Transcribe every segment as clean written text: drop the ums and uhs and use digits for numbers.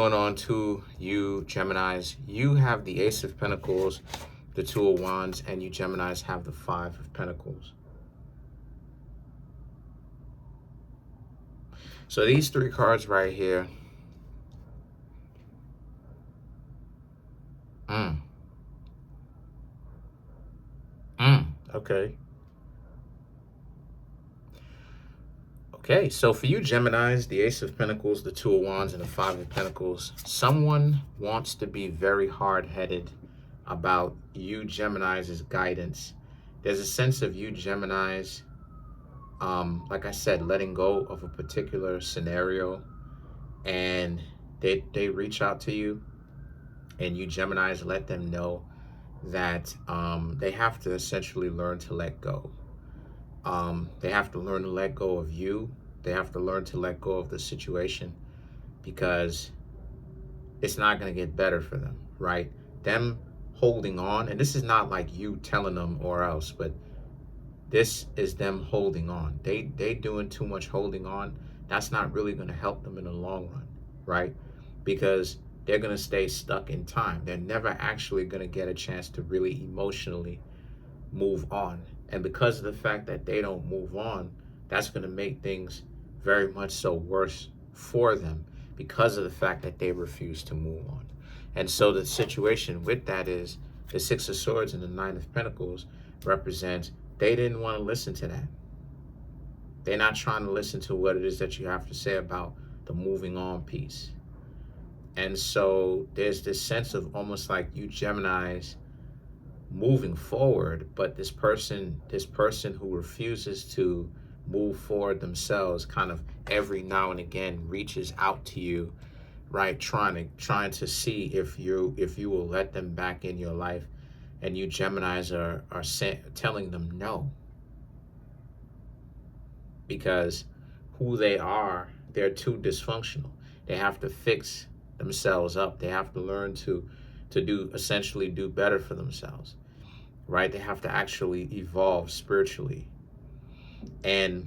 Going on to you, Geminis. You have the Ace of Pentacles, the Two of Wands, and you, Geminis, have the Five of Pentacles. So these three cards right here. Okay. Okay, so for you, Geminis, the Ace of Pentacles, the Two of Wands, and the Five of Pentacles, someone wants to be very hard-headed about you, Geminis' guidance. There's a sense of you, Geminis, like I said, letting go of a particular scenario, and they reach out to you, and you, Geminis, let them know that they have to essentially learn to let go. They have to learn to let go of you. They have to learn to let go of the situation, because it's not going to get better for them, right? Them holding on, and this is not like you telling them or else, but this is them holding on. They doing too much holding on. That's not really going to help them in the long run, right? Because they're going to stay stuck in time. They're never actually going to get a chance to really emotionally move on. And because of the fact that they don't move on, that's going to make things very much so worse for them, because of the fact that they refuse to move on. And so the situation with that is the Six of Swords and the Nine of Pentacles represents they didn't want to listen to that. They're not trying to listen to what it is that you have to say about the moving on piece. And so there's this sense of almost like you, Geminis, moving forward, but this person who refuses to move forward themselves kind of every now and again reaches out to you, right, trying to see if you will let them back in your life, and you, Geminis, are telling them no, because who they are, they're too dysfunctional. They have to fix themselves up. They have to learn to essentially do better for themselves, right? They have to actually evolve spiritually. And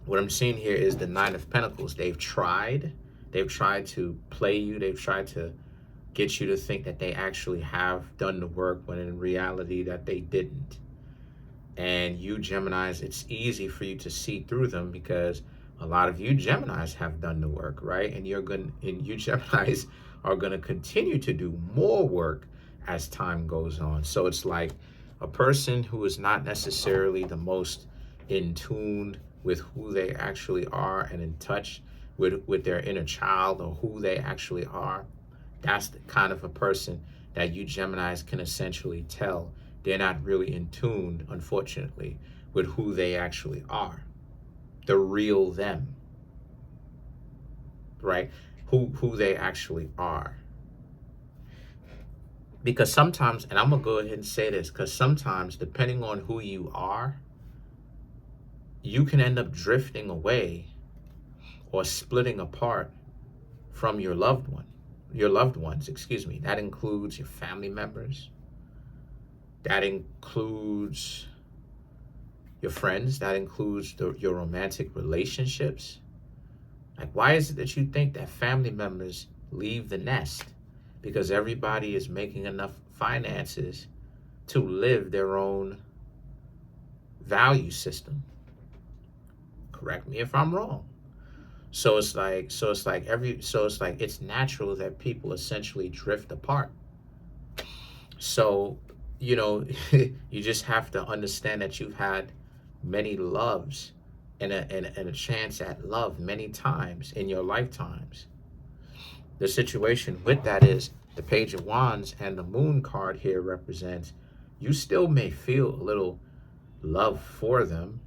what I'm seeing here is the Nine of Pentacles. They've tried to play you. They've tried to get you to think that they actually have done the work, when in reality that they didn't. And you, Geminis, it's easy for you to see through them, because a lot of you, Geminis, have done the work, right? And you, Geminis, are going to continue to do more work as time goes on. So it's like a person who is not necessarily the most in tune with who they actually are and in touch with their inner child, or who they actually are. That's the kind of a person that you, Geminis, can essentially tell they're not really in tune, unfortunately, with who they actually are, the real them, right? Who they actually are. Because sometimes, and I'm gonna go ahead and say this, because sometimes, depending on who you are, you can end up drifting away or splitting apart from your loved ones, excuse me. That includes your family members. That includes your friends. That includes your romantic relationships. Like, why is it that you think that family members leave the nest? Because everybody is making enough finances to live their own value system. Correct me if I'm wrong. So it's like it's natural that people essentially drift apart. So, you just have to understand that you've had many loves and a chance at love many times in your lifetimes. The situation with that is the Page of Wands and the Moon card here represents you still may feel a little love for them,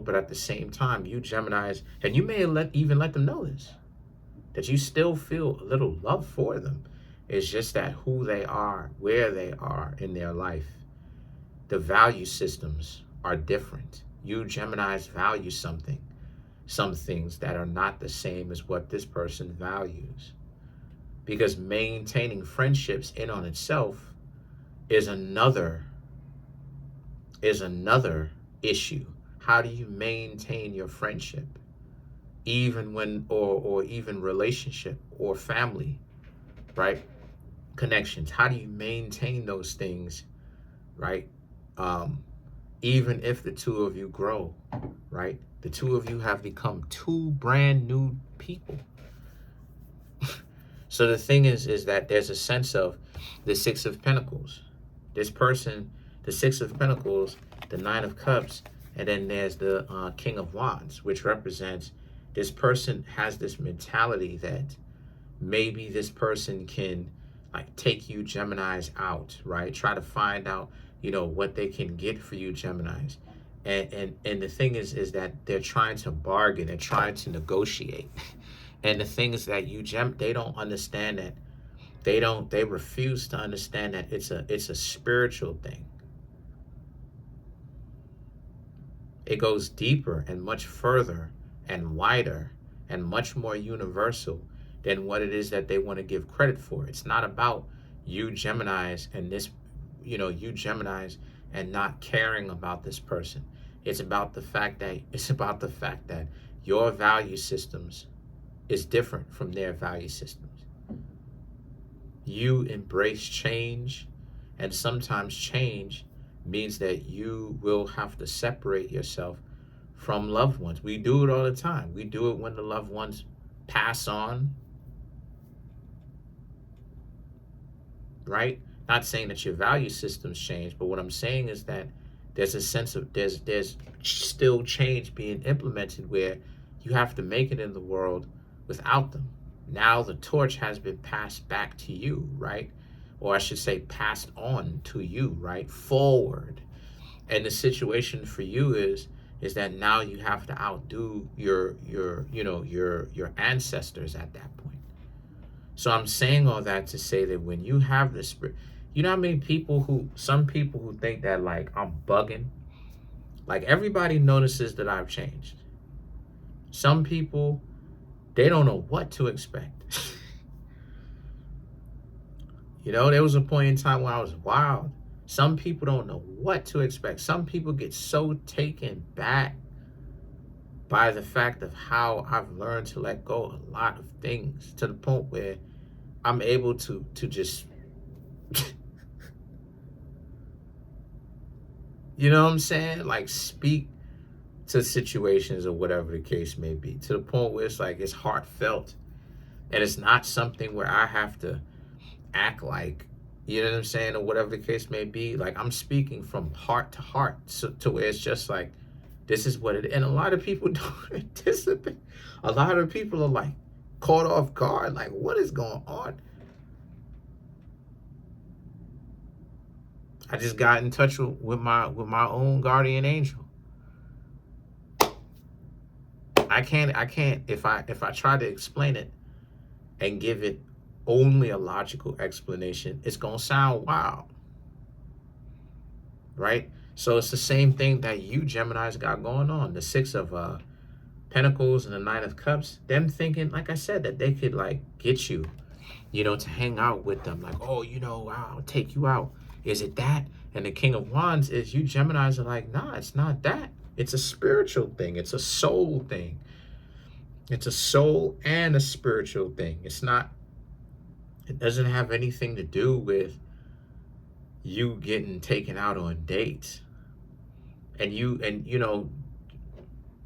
but at the same time, you, Geminis, and you may even let them know this, that you still feel a little love for them. It's just that who they are, where they are in their life, the value systems are different. You, Geminis, value some things that are not the same as what this person values. Because maintaining friendships in on itself is another issue. How do you maintain your friendship, even when or even relationship or family, right? Connections. How do you maintain those things, right? Even if the two of you grow, right? The two of you have become two brand new people. So the thing is that there's a sense of the Six of Pentacles. This person, the Six of Pentacles, the Nine of Cups, and then there's the King of Wands, which represents this person has this mentality that maybe this person can like take you Geminis out, right? Try to find out, what they can get for you Geminis. And the thing is that they're trying to bargain, they're trying to negotiate. And the thing is that they don't understand that. They refuse to understand that it's a spiritual thing. It goes deeper and much further and wider and much more universal than what it is that they want to give credit for. It's not about you Geminis and this, you Geminis and not caring about this person. It's about the fact that your value systems is different from their value systems. You embrace change, and sometimes change means that you will have to separate yourself from loved ones. We do it all the time. We do it when the loved ones pass on, right? Not saying that your value systems change, but what I'm saying is that there's a sense of there's still change being implemented where you have to make it in the world without them. Now the torch has been passed back to you, right? Or I should say passed on to you, right? Forward. And the situation for you is that now you have to outdo your ancestors at that point. So I'm saying all that to say that when you have this spirit, how many people some people who think that like I'm bugging, like everybody notices that I've changed. Some people, they don't know what to expect. There was a point in time when I was wild. Some people don't know what to expect. Some people get so taken back by the fact of how I've learned to let go of a lot of things to the point where I'm able to just, you know what I'm saying? Like speak to situations or whatever the case may be, to the point where it's like it's heartfelt. And it's not something where I have to act like, you know what I'm saying, or whatever the case may be. Like I'm speaking from heart to heart, to where it's just like, this is what it is. And a lot of people don't anticipate. A lot of people are like caught off guard, like what is going on? I just got in touch with my own guardian angel. I can't if I try to explain it and give it only a logical explanation, it's gonna sound wild, right? So it's the same thing that you Geminis got going on. The Six of Pentacles and the Nine of Cups, them thinking, like I said, that they could like get you, to hang out with them. Like, oh, I'll take you out. Is it that? And the King of Wands is you Geminis are like, nah, it's not that. It's a spiritual thing. It's a soul thing. It's a soul and a spiritual thing. It doesn't have anything to do with you getting taken out on dates. And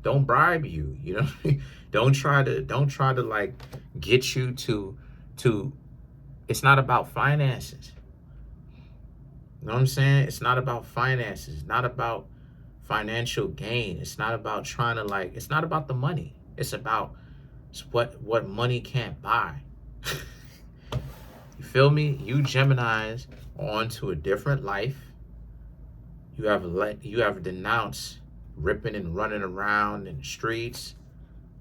don't bribe you, don't try to like get you to it's not about finances. You know what I'm saying? It's not about finances. It's not about financial gain. It's not about trying to like, it's not about the money. It's about what money can't buy. You feel me? You Geminis are onto a different life. You have denounced ripping and running around in the streets,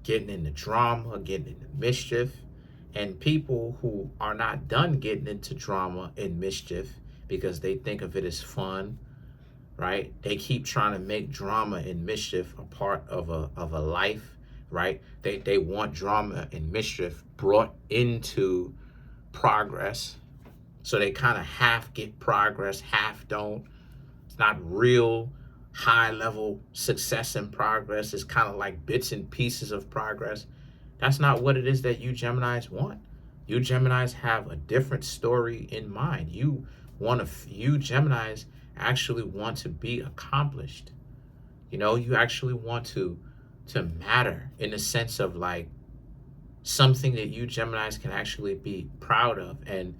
getting into drama, getting into mischief, and people who are not done getting into drama and mischief because they think of it as fun, right? They keep trying to make drama and mischief a part of a life, right? They want drama and mischief brought into progress. So they kind of half get progress, half don't. It's not real high level success and progress. It's kind of like bits and pieces of progress. That's not what it is that you Geminis want. You Geminis have a different story in mind. You Geminis actually want to be accomplished. You actually want to matter in the sense of like something that you Geminis can actually be proud of. And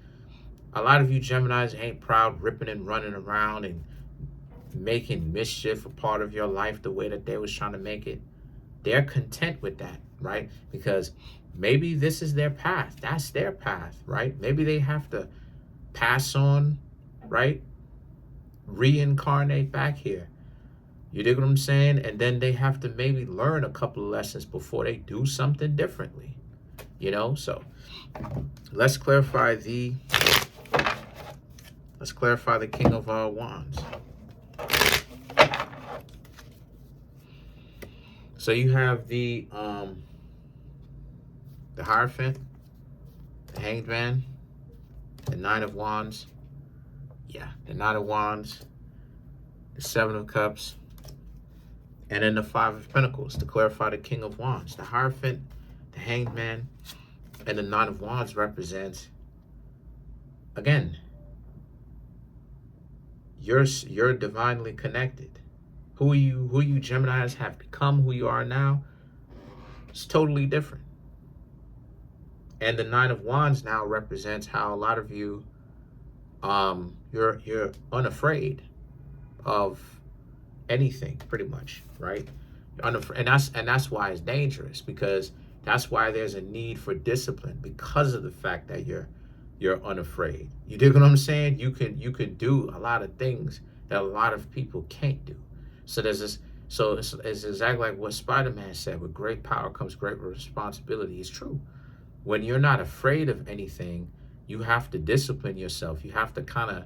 a lot of you Geminis ain't proud ripping and running around and making mischief a part of your life the way that they was trying to make it. They're content with that, right? Because maybe this is their path. That's their path, right? Maybe they have to pass on, right? Reincarnate back here. You dig what I'm saying? And then they have to maybe learn a couple of lessons before they do something differently. So let's clarify the King of Wands. So you have the Hierophant, the Hanged Man, the Nine of Wands. Yeah, the Nine of Wands, the Seven of Cups, and then the Five of Pentacles to clarify the King of Wands. The Hierophant, the Hanged Man, and the Nine of Wands represents, again, you're divinely connected. Who you Geminis have become, who you are now, it's totally different. And the Nine of Wands now represents how a lot of you, you're unafraid of anything, pretty much, right? And that's why it's dangerous, because that's why there's a need for discipline, because of the fact that you're unafraid. You dig what I'm saying? You could do a lot of things that a lot of people can't do. So there's this. So it's exactly like what Spider-Man said: with great power comes great responsibility. It's true. When you're not afraid of anything, you have to discipline yourself. You have to kind of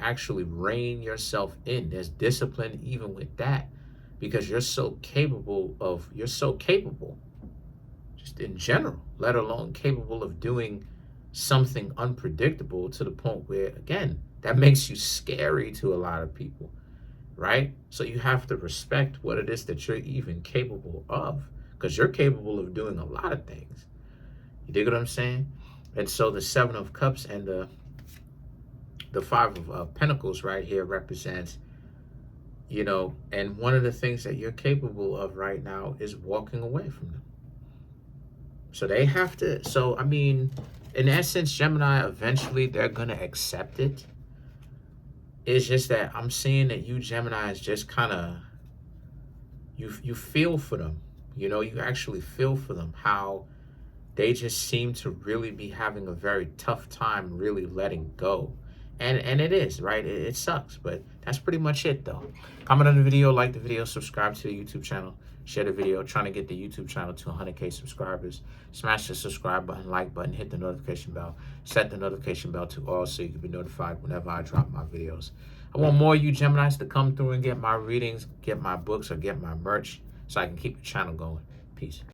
actually rein yourself in. There's discipline even with that, because you're so capable, just in general, let alone capable of doing something unpredictable to the point where, again, that makes you scary to a lot of people, right? So you have to respect what it is that you're even capable of, because you're capable of doing a lot of things. You dig what I'm saying? And so the Seven of Cups and the Five of Pentacles right here represents, and one of the things that you're capable of right now is walking away from them. So they have to, in essence, Gemini, eventually they're going to accept it. It's just that I'm seeing that you Geminis just kind of, you feel for them. You actually feel for them, how they just seem to really be having a very tough time really letting go. And it is, right? It sucks, but that's pretty much it, though. Comment on the video, like the video, subscribe to the YouTube channel, share the video. Trying to get the YouTube channel to 100K subscribers. Smash the subscribe button, like button, hit the notification bell. Set the notification bell to all so you can be notified whenever I drop my videos. I want more of you Geminis to come through and get my readings, get my books, or get my merch so I can keep the channel going. Peace.